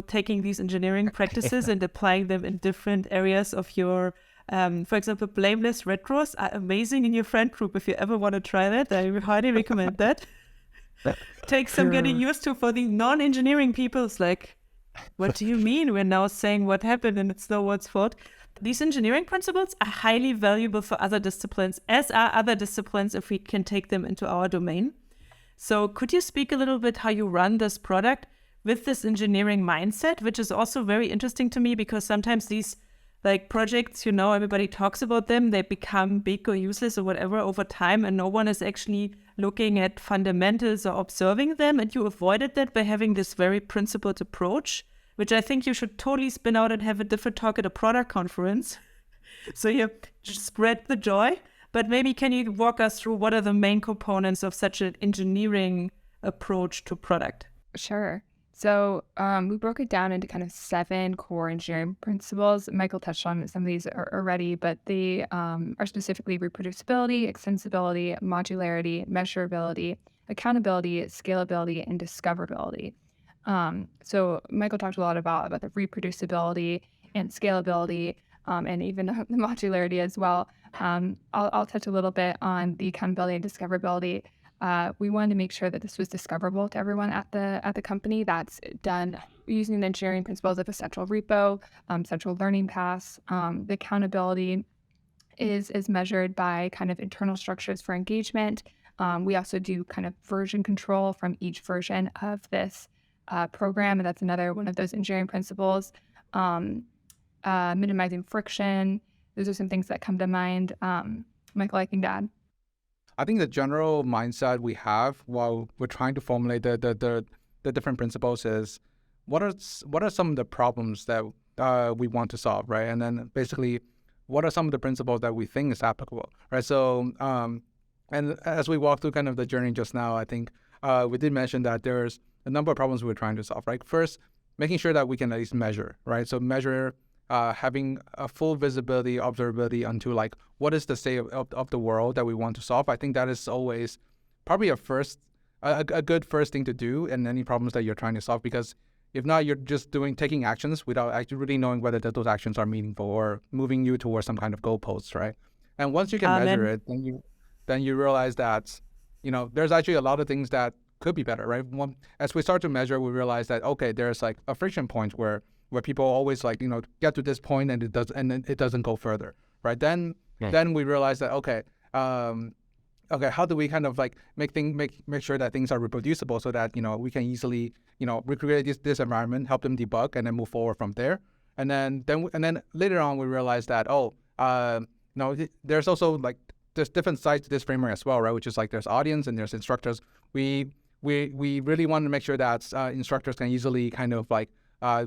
Speaker 4: taking these engineering practices and applying them in different areas of your, for example, blameless retros are amazing in your friend group. If you ever want to try that, I highly recommend that. Takes some getting used to for the non-engineering people. It's like, what do you mean? We're now saying what happened and it's no one's fault. These engineering principles are highly valuable for other disciplines, as are other disciplines if we can take them into our domain. So could you speak a little bit how you run this product with this engineering mindset, which is also very interesting to me because sometimes these like projects, everybody talks about them, they become big or useless or whatever over time, and no one is actually looking at fundamentals or observing them. And you avoided that by having this very principled approach, which I think you should totally spin out and have a different talk at a product conference. So you just spread the joy. But maybe can you walk us through what are the main components of such an engineering approach to product?
Speaker 1: Sure. So we broke it down into kind of 7 core engineering principles. Michael touched on some of these already, but they are specifically reproducibility, extensibility, modularity, measurability, accountability, scalability, and discoverability. So Michael talked a lot about the reproducibility and scalability, and even the modularity as well. I'll touch a little bit on the accountability and discoverability. We wanted to make sure that this was discoverable to everyone at the company. That's done using the engineering principles of a central repo, central learning paths. The accountability is measured by kind of internal structures for engagement. We also do kind of version control from each version of this program, and that's another one of those engineering principles. Minimizing friction. Those are some things that come to mind. Michael, I think to add.
Speaker 2: I think the general mindset we have while we're trying to formulate the different principles is what are some of the problems that we want to solve, right? And then basically, what are some of the principles that we think is applicable, right? So, and as we walk through kind of the journey just now, I think we did mention that there's a number of problems we're trying to solve, right? First, making sure that we can at least measure, right? So measure, having a full visibility, observability onto like what is the state of the world that we want to solve. I think that is always probably a good first thing to do in any problems that you're trying to solve, because if not, you're just taking actions without actually really knowing whether those actions are meaningful or moving you towards some kind of goalposts, right? And once you can measure it, then you realize that, there's actually a lot of things that could be better, right? As we start to measure, we realize that, okay, there's like a friction point where people always like, get to this point and it doesn't go further, right? Then we realize that, okay, how do we kind of like make sure that things are reproducible so that, we can easily, recreate this environment, help them debug, and then move forward from there. And then later on, we realize that, there's also like, there's different sides to this framework as well, right? Which is like, there's audience and there's instructors. We really want to make sure that instructors can easily kind of like,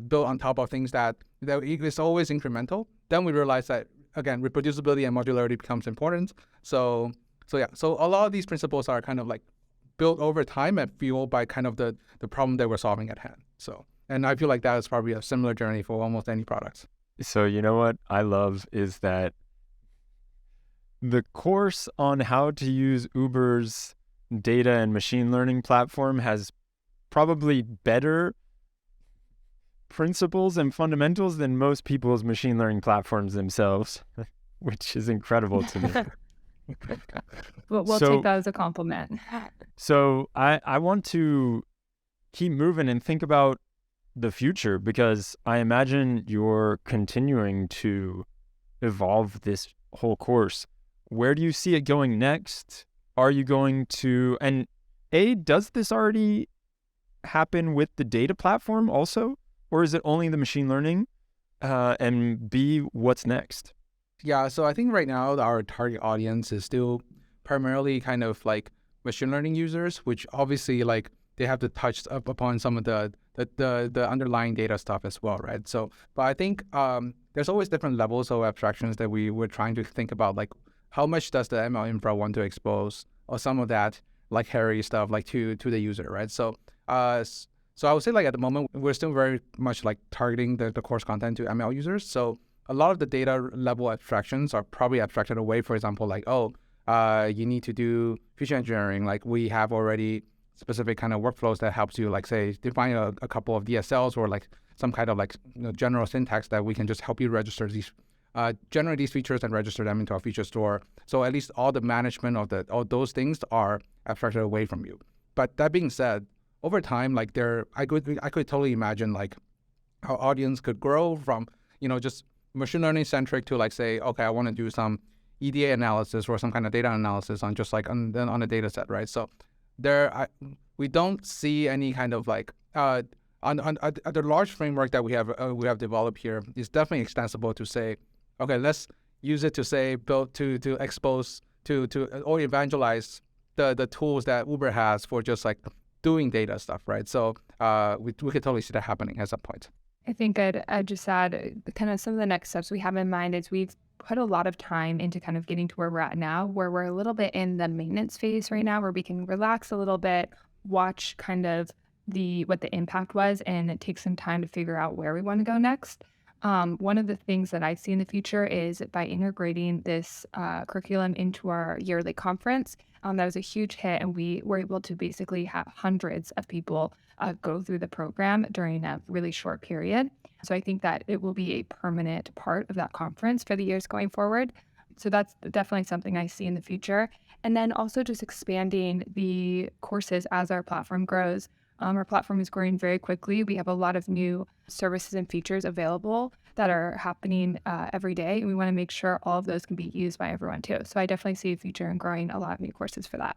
Speaker 2: build on top of things that is always incremental. Then we realize that, again, reproducibility and modularity becomes important. So a lot of these principles are kind of like built over time and fueled by kind of the problem that we're solving at hand. So, and I feel like that is probably a similar journey for almost any products.
Speaker 3: So you know what I love is that the course on how to use Uber's data and machine learning platform has probably better principles and fundamentals than most people's machine learning platforms themselves, which is incredible to me.
Speaker 1: We'll take that as a compliment.
Speaker 3: So I want to keep moving and think about the future, because I imagine you're continuing to evolve this whole course. Where do you see it going next? Are you going to, and A, does this already happen with the data platform also, or is it only the machine learning? And B, what's next?
Speaker 2: Yeah, so I think right now our target audience is still primarily kind of like machine learning users, which obviously like they have to touch up upon some of the underlying data stuff as well, right? So, but I think there's always different levels of abstractions that we were trying to think about, like how much does the ML infra want to expose, or some of that like hairy stuff like to the user, right? So, so I would say like at the moment we're still very much like targeting the course content to ML users. So a lot of the data level abstractions are probably abstracted away. For example, like you need to do feature engineering. Like we have already specific kind of workflows that helps you, like say, define a couple of DSLs or like some kind of like general syntax that we can just help you register these, generate these features and register them into our feature store. So at least all the management of all those things are abstracted away from you. But that being said, over time, like I could totally imagine like our audience could grow from just machine learning centric to like say, okay, I want to do some EDA analysis or some kind of data analysis on just like on a data set, right? So we don't see any kind of like on the large framework that we have developed here is definitely extensible to say, okay, let's use it to say build to expose to or evangelize the tools that Uber has for just like doing data stuff, right? So we could totally see that happening at some point.
Speaker 1: I think I'd just add kind of some of the next steps we have in mind is we've put a lot of time into kind of getting to where we're at now, where we're a little bit in the maintenance phase right now, where we can relax a little bit, watch kind of what the impact was, and take some time to figure out where we want to go next. One of the things that I see in the future is by integrating this curriculum into our yearly conference. That was a huge hit, and we were able to basically have hundreds of people go through the program during a really short period. So I think that it will be a permanent part of that conference for the years going forward. So that's definitely something I see in the future. And then also just expanding the courses as our platform grows. Our platform is growing very quickly. We have a lot of new services and features available that are happening every day. And we want to make sure all of those can be used by everyone too. So I definitely see a future in growing a lot of new courses for that.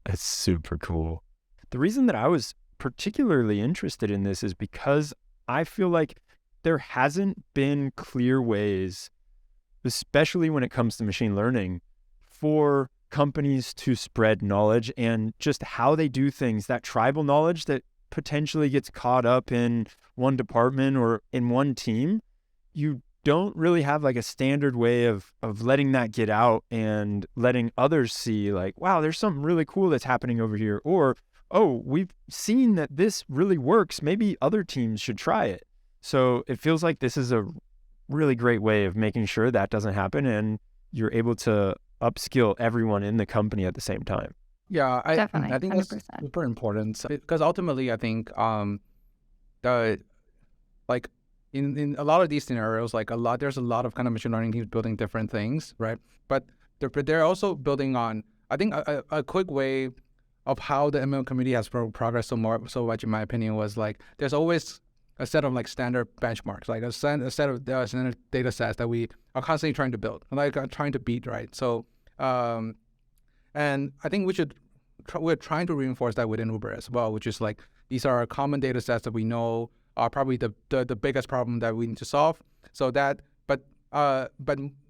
Speaker 3: It's super cool. The reason that I was particularly interested in this is because I feel like there hasn't been clear ways, especially when it comes to machine learning, for companies to spread knowledge and just how they do things, that tribal knowledge that potentially gets caught up in one department or in one team. You don't really have like a standard way of letting that get out and letting others see like, wow, there's something really cool that's happening over here. Or, oh, we've seen that this really works. Maybe other teams should try it. So it feels like this is a really great way of making sure that doesn't happen and you're able to upskill everyone in the company at the same time.
Speaker 2: Yeah, I think
Speaker 1: 100%.
Speaker 2: that's super important because ultimately I think the like in a lot of these scenarios, like there's a lot of kind of machine learning teams building different things, right? But they're also building on, I think a quick way of how the ML community has progressed so much in my opinion was like there's always a set of like standard benchmarks, like a set of standard data sets that we are constantly trying to build, like trying to beat, right? So and I think we're trying to reinforce that within Uber as well, which is like these are common data sets that we know are probably the biggest problem that we need to solve. So that, but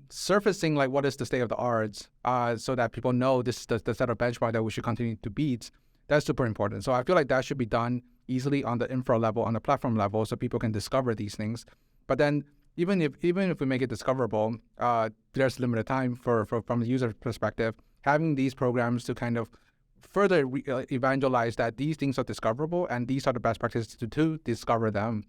Speaker 2: surfacing like what is the state of the art, so that people know this is the set of benchmark that we should continue to beat. That's super important. So I feel like that should be done easily on the infra level, on the platform level, so people can discover these things. But then even if we make it discoverable, there's limited time from the user perspective. Having these programs to kind of further evangelize that these things are discoverable and these are the best practices to discover them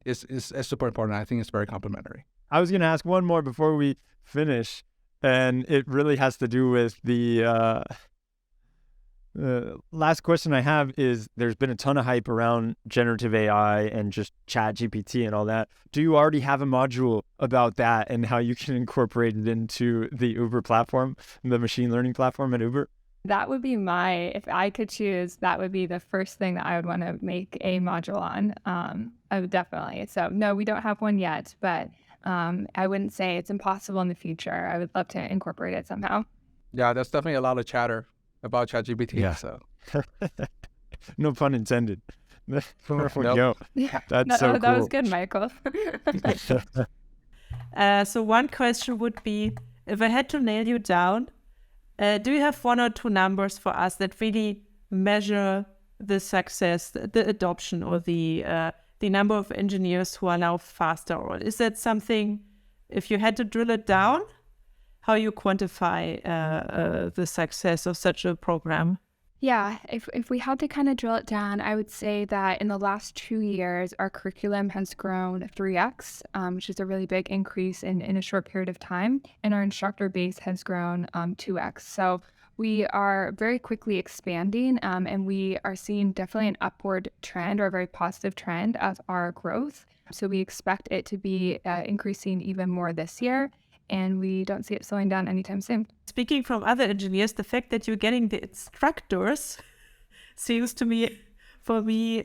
Speaker 2: is super important. I think it's very complementary.
Speaker 3: I was going to ask one more before we finish, and it really has to do with the last question I have is there's been a ton of hype around generative AI and just ChatGPT and all that. Do you already have a module about that and how you can incorporate it into the Uber platform, the machine learning platform at Uber?
Speaker 1: That would be if I could choose, that would be the first thing that I would want to make a module on. I would definitely. So no, we don't have one yet, but I wouldn't say it's impossible in the future. I would love to incorporate it somehow.
Speaker 2: Yeah, there's definitely a lot of chatter about ChatGPT.
Speaker 3: Yeah.
Speaker 2: So
Speaker 3: No pun intended. There we
Speaker 2: Nope.
Speaker 3: go. That's so cool.
Speaker 1: That was good, Michael.
Speaker 4: So one question would be, if I had to nail you down, do you have 1 or 2 numbers for us that really measure the success, the adoption, or the number of engineers who are now faster? Or is that something, if you had to drill it down, how you quantify the success of such a program?
Speaker 1: Yeah, if we had to kind of drill it down, I would say that in the last 2 years, our curriculum has grown 3x, which is a really big increase in a short period of time. And our instructor base has grown 2x. So we are very quickly expanding, and we are seeing definitely an upward trend, or a very positive trend, as our growth. So we expect it to be increasing even more this year, and we don't see it slowing down anytime soon.
Speaker 4: Speaking from other engineers, the fact that you're getting the instructors seems to me, for me,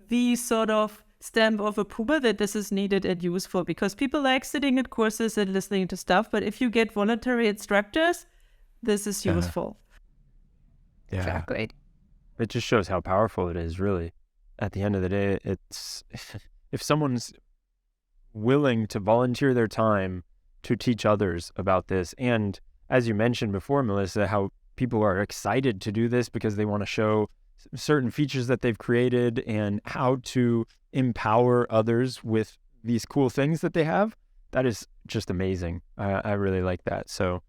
Speaker 4: the sort of stamp of approval that this is needed and useful, because people like sitting at courses and listening to stuff, but if you get voluntary instructors, this is useful.
Speaker 3: Yeah.
Speaker 1: Exactly.
Speaker 3: It just shows how powerful it is, really. At the end of the day, it's if someone's willing to volunteer their time to teach others about this, and as you mentioned before, Melissa, how people are excited to do this because they want to show certain features that they've created and how to empower others with these cool things that they have, that is just amazing. I really like that. So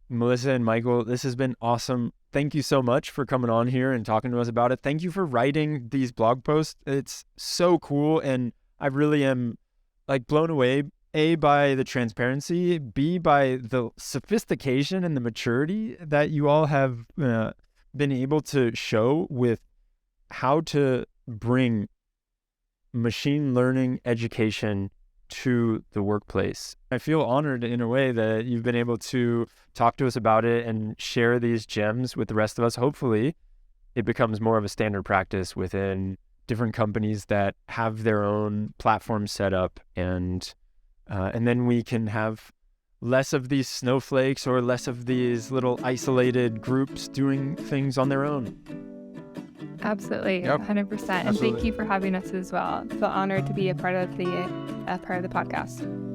Speaker 3: Melissa and Michael, this has been awesome. Thank you so much for coming on here and talking to us about it. Thank you for writing these blog posts. It's so cool, and I really am blown away, A, by the transparency, B, by the sophistication and the maturity that you all have been able to show with how to bring machine learning education to the workplace. I feel honored in a way that you've been able to talk to us about it and share these gems with the rest of us. Hopefully, it becomes more of a standard practice within different companies that have their own platform set up, and then we can have less of these snowflakes or less of these little isolated groups doing things on their own.
Speaker 1: Absolutely,
Speaker 2: Yep.
Speaker 1: 100%. And
Speaker 2: Absolutely.
Speaker 1: thank you for having us as well. I feel honored to be a part of the podcast.